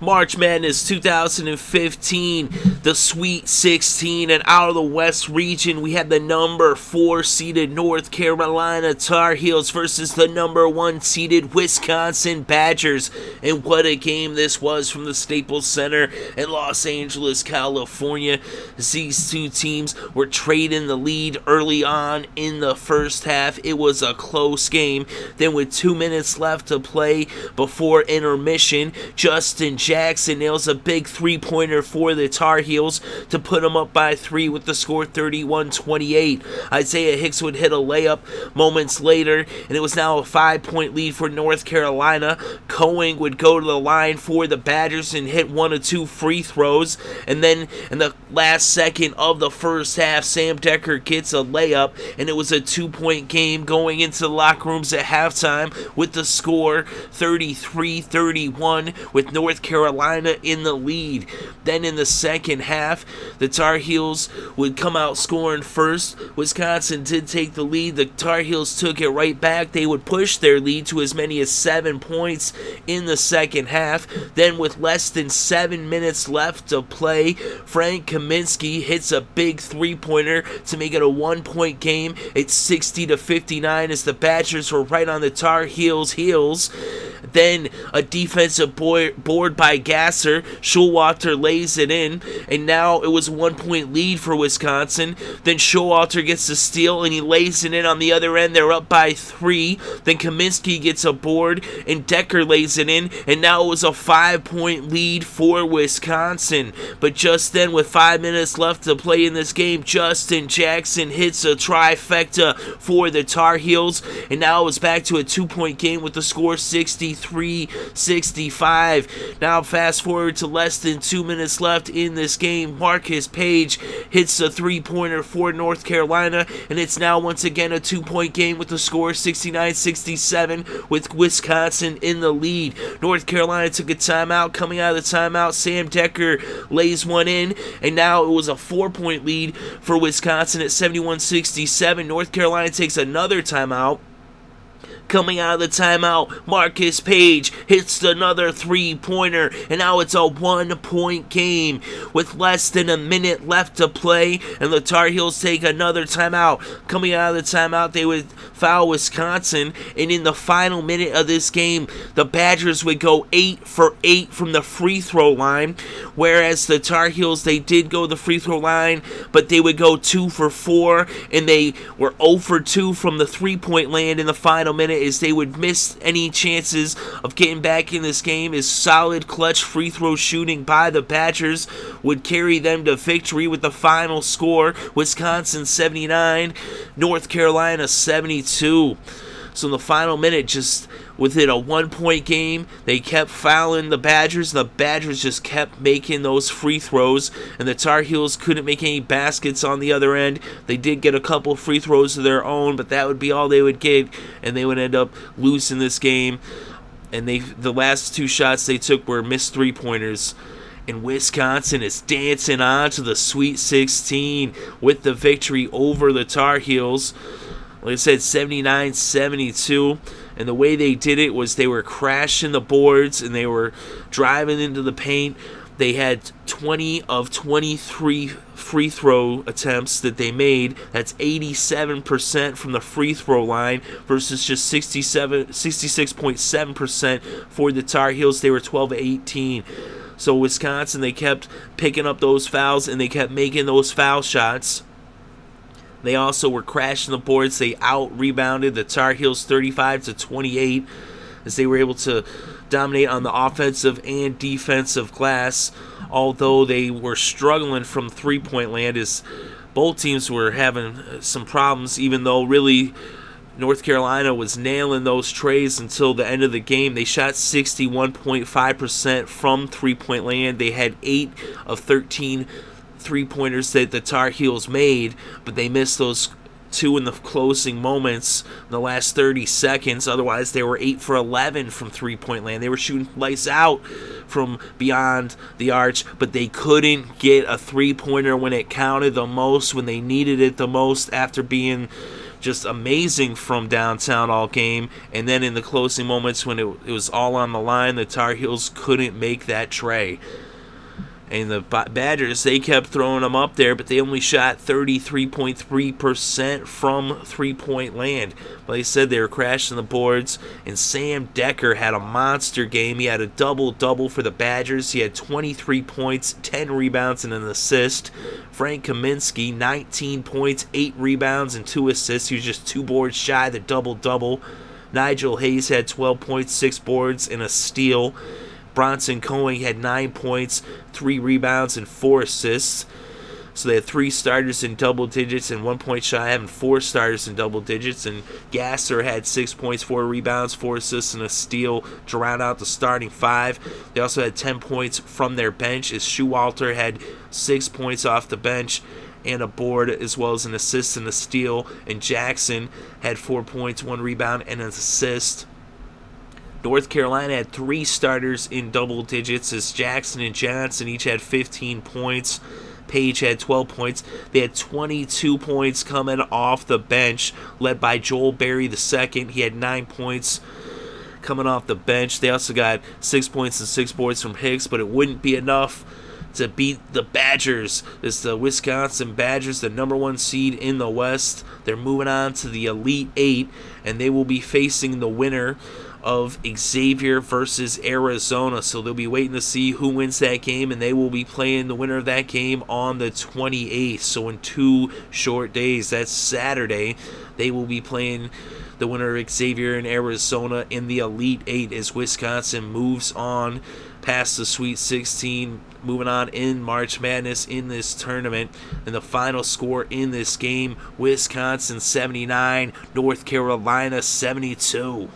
March Madness 2015, the Sweet 16, and out of the West region, we had the number 4 seeded North Carolina Tar Heels versus the number 1 seeded Wisconsin Badgers. And what a game this was from the Staples Center in Los Angeles, California. These two teams were trading the lead early on in the first half. It was a close game. Then with 2 minutes left to play before intermission, Justin Jackson nails a big three-pointer for the Tar Heels to put them up by 3 with the score 31-28. Isaiah Hicks would hit a layup moments later, and it was now a 5-point lead for North Carolina. Cohen would go to the line for the Badgers and hit 1 of 2 free throws, and then in the last second of the first half, Sam Dekker gets a layup, and it was a 2-point game going into the locker rooms at halftime with the score 33-31 with North Carolina in the lead. Then in the second half, the Tar Heels would come out scoring first. Wisconsin did take the lead. The Tar Heels took it right back. They would push their lead to as many as 7 points in the second half. Then with less than 7 minutes left to play, Fran Kaminsky hits a big three-pointer to make it a 1-point game. It's 60-59 as the Badgers were right on the Tar Heels' heels. Then a defensive board by Gasser. Showalter lays it in, and now it was a 1-point lead for Wisconsin. Then Showalter gets the steal, and he lays it in on the other end. They're up by 3. Then Kaminsky gets a board, and Dekker lays it in, and now it was a 5-point lead for Wisconsin. But just then, with 5 minutes left to play in this game, Justin Jackson hits a trifecta for the Tar Heels, and now it's back to a 2-point game with the score 63-65. Now fast forward to less than 2 minutes left in this game. Marcus Paige hits a three-pointer for North Carolina, and it's now once again a 2-point game with the score 69-67 with Wisconsin in the lead. North Carolina took a timeout. Coming out of the timeout, Sam Dekker lays one in, and now it was a 4-point lead for Wisconsin at 71-67. North Carolina takes another timeout. Coming out of the timeout, Marcus Paige hits another three-pointer, and now it's a 1-point game with less than a minute left to play, and the Tar Heels take another timeout. Coming out of the timeout, they would foul Wisconsin, and in the final minute of this game, the Badgers would go 8 for 8 from the free throw line, whereas the Tar Heels, they did go the free throw line, but they would go 2 for 4, and they were 0 for 2 from the three-point land in the final minute, is they would miss any chances of getting back in this game. As solid clutch free throw shooting by the Badgers would carry them to victory with the final score, Wisconsin 79, North Carolina 72. So in the final minute, just within a 1-point game, they kept fouling the Badgers. The Badgers just kept making those free throws, and the Tar Heels couldn't make any baskets on the other end. They did get a couple free throws of their own, but that would be all they would get, and they would end up losing this game. And the last 2 shots they took were missed three-pointers. And Wisconsin is dancing on to the Sweet 16 with the victory over the Tar Heels. Like I said, 79-72, and the way they did it was they were crashing the boards and they were driving into the paint. They had 20 of 23 free throw attempts that they made. That's 87% from the free throw line versus just 66.7% for the Tar Heels. They were 12-18. So Wisconsin, they kept picking up those fouls and they kept making those foul shots. They also were crashing the boards. They out-rebounded the Tar Heels 35-28 as they were able to dominate on the offensive and defensive glass, although they were struggling from three-point land as both teams were having some problems, even though really North Carolina was nailing those treys until the end of the game. They shot 61.5% from three-point land. They had 8 of 13 three-pointers that the Tar Heels made, but they missed those 2 in the closing moments in the last 30 seconds. Otherwise, they were 8 for 11 from three-point land. They were shooting lights out from beyond the arch, but they couldn't get a three-pointer when it counted the most, when they needed it the most, after being just amazing from downtown all game. And then in the closing moments when it was all on the line, the Tar Heels couldn't make that tray. And the Badgers, they kept throwing them up there, but they only shot 33.3% from three-point land. Like I said, they were crashing the boards, and Sam Dekker had a monster game. He had a double-double for the Badgers. He had 23 points, 10 rebounds, and an assist. Fran Kaminsky, 19 points, 8 rebounds, and 2 assists. He was just 2 boards shy of the double-double. Nigel Hayes had 12 points, 6 boards, and a steal. Bronson Cohen had 9 points, 3 rebounds, and 4 assists. So they had 3 starters in double digits and 1 point shy having 4 starters in double digits. And Gasser had 6 points, 4 rebounds, 4 assists, and a steal to round out the starting 5. They also had 10 points from their bench, as Showalter had 6 points off the bench and a board, as well as an assist and a steal. And Jackson had 4 points, 1 rebound, and an assist. North Carolina had 3 starters in double digits, as Jackson and Johnson each had 15 points. Paige had 12 points. They had 22 points coming off the bench, led by Joel Berry II. He had 9 points coming off the bench. They also got 6 points and 6 boards from Hicks, but it wouldn't be enough to beat the Badgers. It's the Wisconsin Badgers, the #1 seed in the West. They're moving on to the Elite 8, and they will be facing the winner of Xavier versus Arizona. So they'll be waiting to see who wins that game, and they will be playing the winner of that game on the 28th. So in 2 short days, that's Saturday, they will be playing the winner of Xavier and Arizona in the Elite 8 as Wisconsin moves on past the Sweet 16, moving on in March Madness in this tournament. And the final score in this game, Wisconsin 79, North Carolina 72.